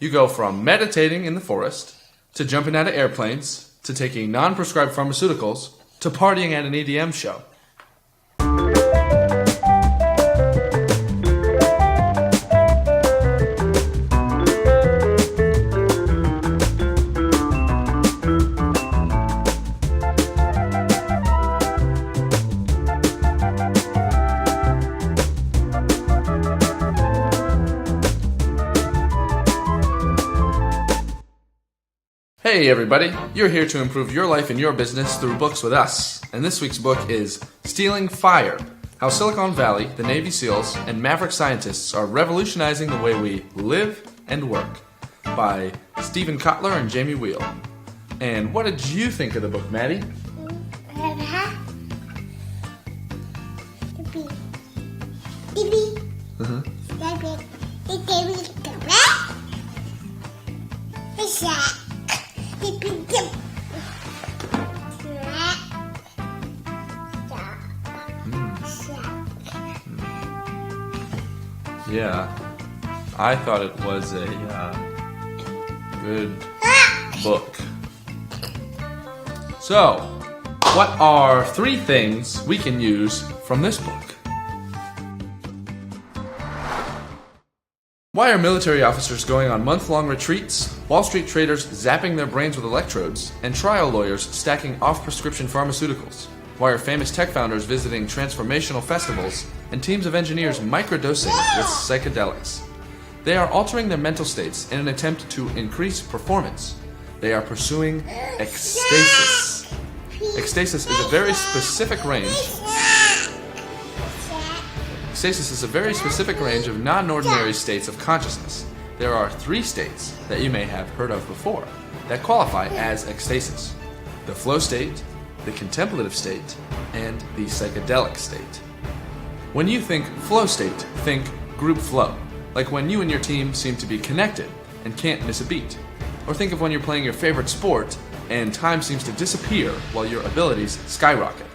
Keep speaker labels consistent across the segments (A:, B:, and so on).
A: You go from meditating in the forest, to jumping out of airplanes, to taking non-prescribed pharmaceuticals, to partying at an EDM show. Hey everybody, you're here to improve your life and your business through books with us. And this week's book is Stealing Fire, How Silicon Valley, the Navy SEALs, and Maverick scientists are revolutionizing the way we live and work, by Stephen Kotler and Jamie Wheal. And what did you think of the book, Maddie? Yeah, I thought it was a good book. So, what are 3 things we can use from this book? Why are military officers going on month-long retreats, Wall Street traders zapping their brains with electrodes, and trial lawyers stacking off-prescription pharmaceuticals? Why are famous tech founders visiting transformational festivals and teams of engineers microdosing with psychedelics? They are altering their mental states in an attempt to increase performance. They are pursuing ecstasis. Ecstasis is a very specific range. Ecstasis is a very specific range of non-ordinary states of consciousness. There are 3 states that you may have heard of before that qualify as ecstasis: the flow state, the contemplative state, and the psychedelic state. When you think flow state, think group flow, like when you and your team seem to be connected and can't miss a beat. Or think of when you're playing your favorite sport and time seems to disappear while your abilities skyrocket.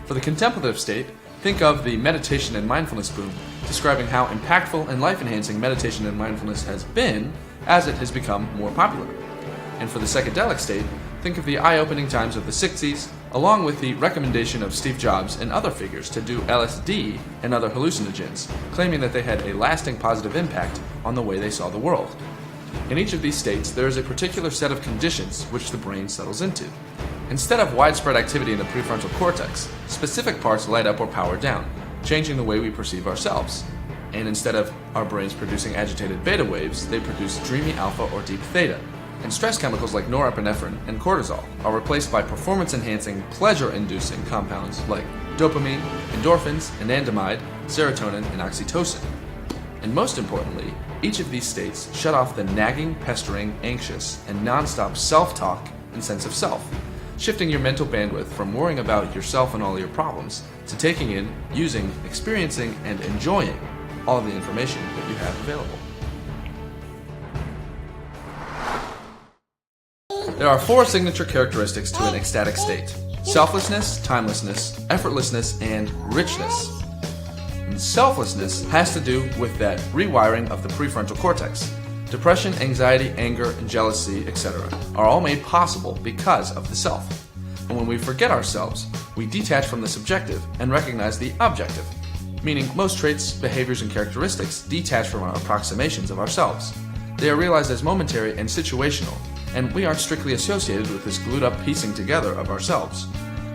A: For the contemplative state, think of the meditation and mindfulness boom, describing how impactful and life-enhancing meditation and mindfulness has been as it has become more popular. And for the psychedelic state, think of the eye-opening times of the 60s, along with the recommendation of Steve Jobs and other figures to do LSD and other hallucinogens, claiming that they had a lasting positive impact on the way they saw the world. In each of these states, there is a particular set of conditions which the brain settles into. Instead of widespread activity in the prefrontal cortex, specific parts light up or power down, changing the way we perceive ourselves. And instead of our brains producing agitated beta waves, they produce dreamy alpha or deep theta. And stress chemicals like norepinephrine and cortisol are replaced by performance-enhancing, pleasure-inducing compounds like dopamine, endorphins, anandamide, serotonin, and oxytocin. And most importantly, each of these states shut off the nagging, pestering, anxious, and non-stop self-talk and sense of self, shifting your mental bandwidth from worrying about yourself and all your problems to taking in, using, experiencing, and enjoying all of the information that you have available. There are 4 signature characteristics to an ecstatic state: selflessness, timelessness, effortlessness, and richness. And selflessness has to do with that rewiring of the prefrontal cortex. Depression, anxiety, anger, and jealousy, etc. are all made possible because of the self. And when we forget ourselves, we detach from the subjective and recognize the objective, meaning most traits, behaviors, and characteristics detach from our approximations of ourselves. They are realized as momentary and situational, and we aren't strictly associated with this glued-up piecing together of ourselves.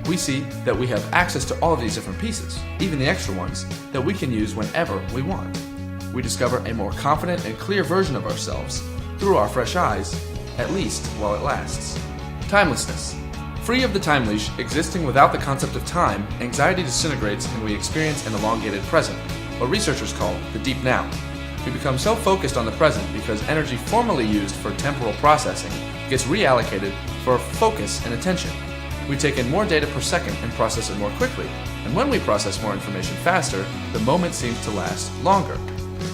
A: We see that we have access to all of these different pieces, even the extra ones, that we can use whenever we want. We discover a more confident and clear version of ourselves through our fresh eyes, at least while it lasts. Timelessness. Free of the time leash, existing without the concept of time, anxiety disintegrates and we experience an elongated present, what researchers call the deep now. We become so focused on the present because energy formerly used for temporal processing gets reallocated for focus and attention. We take in more data per second and process it more quickly, and when we process more information faster, the moment seems to last longer.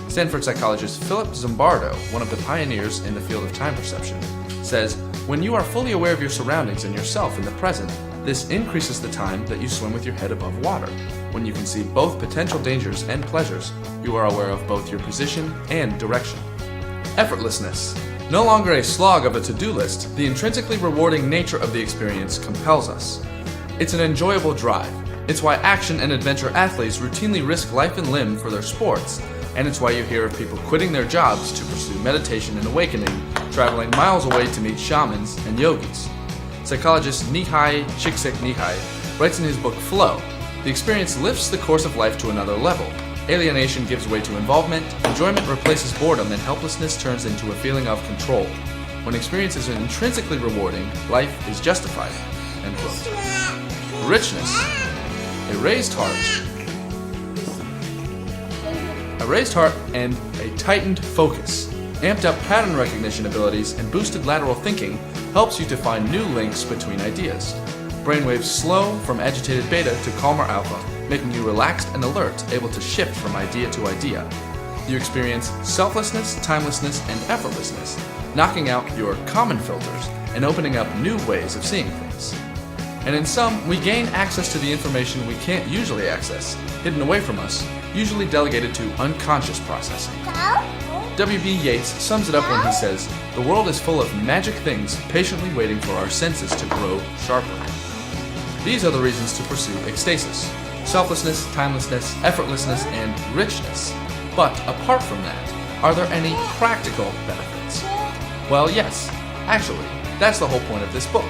A: Stanford psychologist Philip Zimbardo, one of the pioneers in the field of time perception, says, when you are fully aware of your surroundings and yourself in the present, this increases the time that you swim with your head above water. When you can see both potential dangers and pleasures, you are aware of both your position and direction. Effortlessness. No longer a slog of a to-do list, the intrinsically rewarding nature of the experience compels us. It's an enjoyable drive. It's why action and adventure athletes routinely risk life and limb for their sports, and it's why you hear of people quitting their jobs to pursue meditation and awakening, traveling miles away to meet shamans and yogis. Psychologist Nihai Csikszentmihalyi writes in his book Flow, the experience lifts the course of life to another level. Alienation gives way to involvement, enjoyment replaces boredom, and helplessness turns into a feeling of control. When experience is intrinsically rewarding, life is justified. End quote. Richness. A raised heart. A raised heart and a tightened focus, amped up pattern recognition abilities, and boosted lateral thinking helps you to find new links between ideas. Brainwaves slow from agitated beta to calmer alpha, making you relaxed and alert, able to shift from idea to idea. You experience selflessness, timelessness, and effortlessness, knocking out your common filters and opening up new ways of seeing things. And in sum, we gain access to the information we can't usually access, hidden away from us, usually delegated to unconscious processing. W.B. Yeats sums it up when he says, "The world is full of magic things patiently waiting for our senses to grow sharper." These are the reasons to pursue ecstasis: selflessness, timelessness, effortlessness, and richness. But apart from that, are there any practical benefits? Well, yes. Actually, that's the whole point of this book.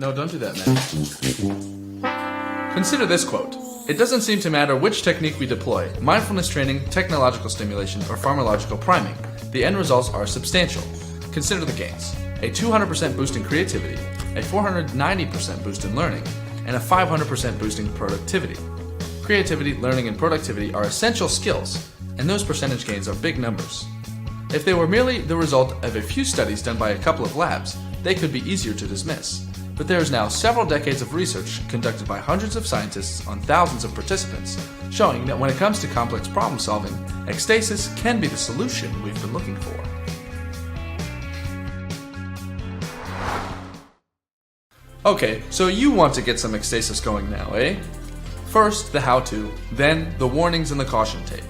A: No, don't do that, man. Consider this quote. It doesn't seem to matter which technique we deploy, mindfulness training, technological stimulation, or pharmacological priming. The end results are substantial. Consider the gains. A 200% boost in creativity, a 490% boost in learning, and a 500% boost in productivity. Creativity, learning, and productivity are essential skills, and those percentage gains are big numbers. If they were merely the result of a few studies done by a couple of labs, they could be easier to dismiss. But there is now several decades of research conducted by hundreds of scientists on thousands of participants, showing that when it comes to complex problem solving, ecstasis can be the solution we've been looking for. Okay, so you want to get some ecstasis going now, eh? First, the how-to, then the warnings and the caution tape.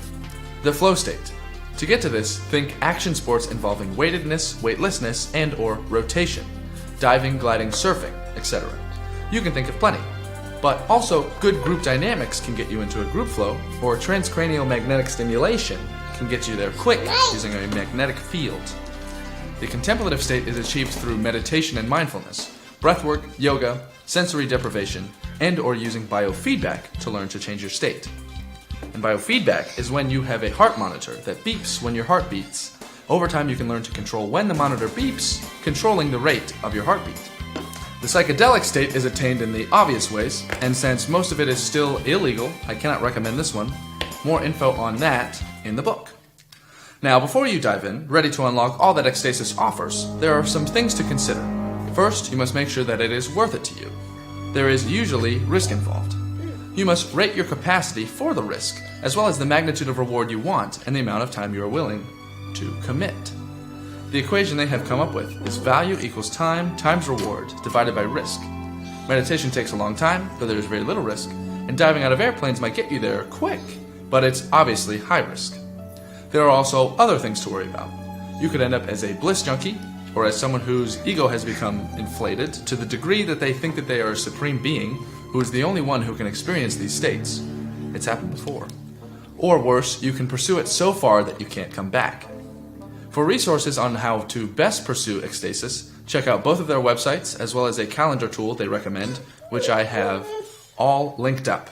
A: The flow state. To get to this, think action sports involving weightedness, weightlessness, and or rotation. Diving, gliding, surfing, etc. You can think of plenty. But also, good group dynamics can get you into a group flow, or transcranial magnetic stimulation can get you there quick using a magnetic field. The contemplative state is achieved through meditation and mindfulness, breathwork, yoga, sensory deprivation, and or using biofeedback to learn to change your state. And biofeedback is when you have a heart monitor that beeps when your heart beats. Over time, you can learn to control when the monitor beeps, controlling the rate of your heartbeat. The psychedelic state is attained in the obvious ways, and since most of it is still illegal, I cannot recommend this one. More info on that in the book. Now, before you dive in, ready to unlock all that ecstasis offers, there are some things to consider. First, you must make sure that it is worth it to you. There is usually risk involved. You must rate your capacity for the risk, as well as the magnitude of reward you want and the amount of time you are willing to commit. The equation they have come up with is value equals time times reward divided by risk. Meditation takes a long time, but there is very little risk, and diving out of airplanes might get you there quick, but it's obviously high risk. There are also other things to worry about. You could end up as a bliss junkie, or as someone whose ego has become inflated to the degree that they think that they are a supreme being who is the only one who can experience these states. It's happened before. Or worse, you can pursue it so far that you can't come back. For resources on how to best pursue ecstasis, check out both of their websites as well as a calendar tool they recommend, which I have all linked up.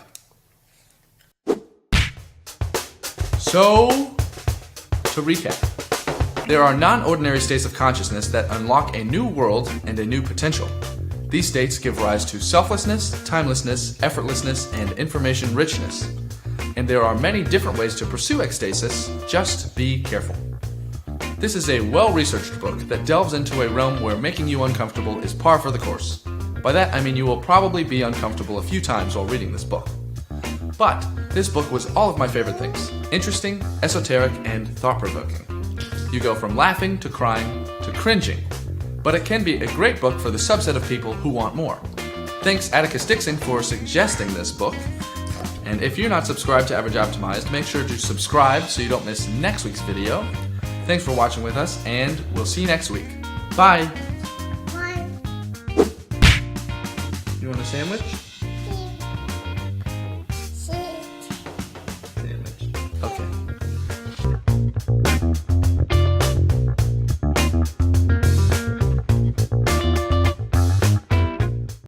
A: So, to recap, there are non-ordinary states of consciousness that unlock a new world and a new potential. These states give rise to selflessness, timelessness, effortlessness, and information richness. And there are many different ways to pursue ecstasis, just be careful. This is a well-researched book that delves into a realm where making you uncomfortable is par for the course. By that I mean you will probably be uncomfortable a few times while reading this book. But this book was all of my favorite things: interesting, esoteric, and thought-provoking. You go from laughing to crying to cringing, but it can be a great book for the subset of people who want more. Thanks Atticus Dixon for suggesting this book. And if you're not subscribed to Average Optimized, make sure to subscribe so you don't miss next week's video. Thanks for watching with us, and we'll see you next week. Bye! You want a sandwich? Sandwich. Okay.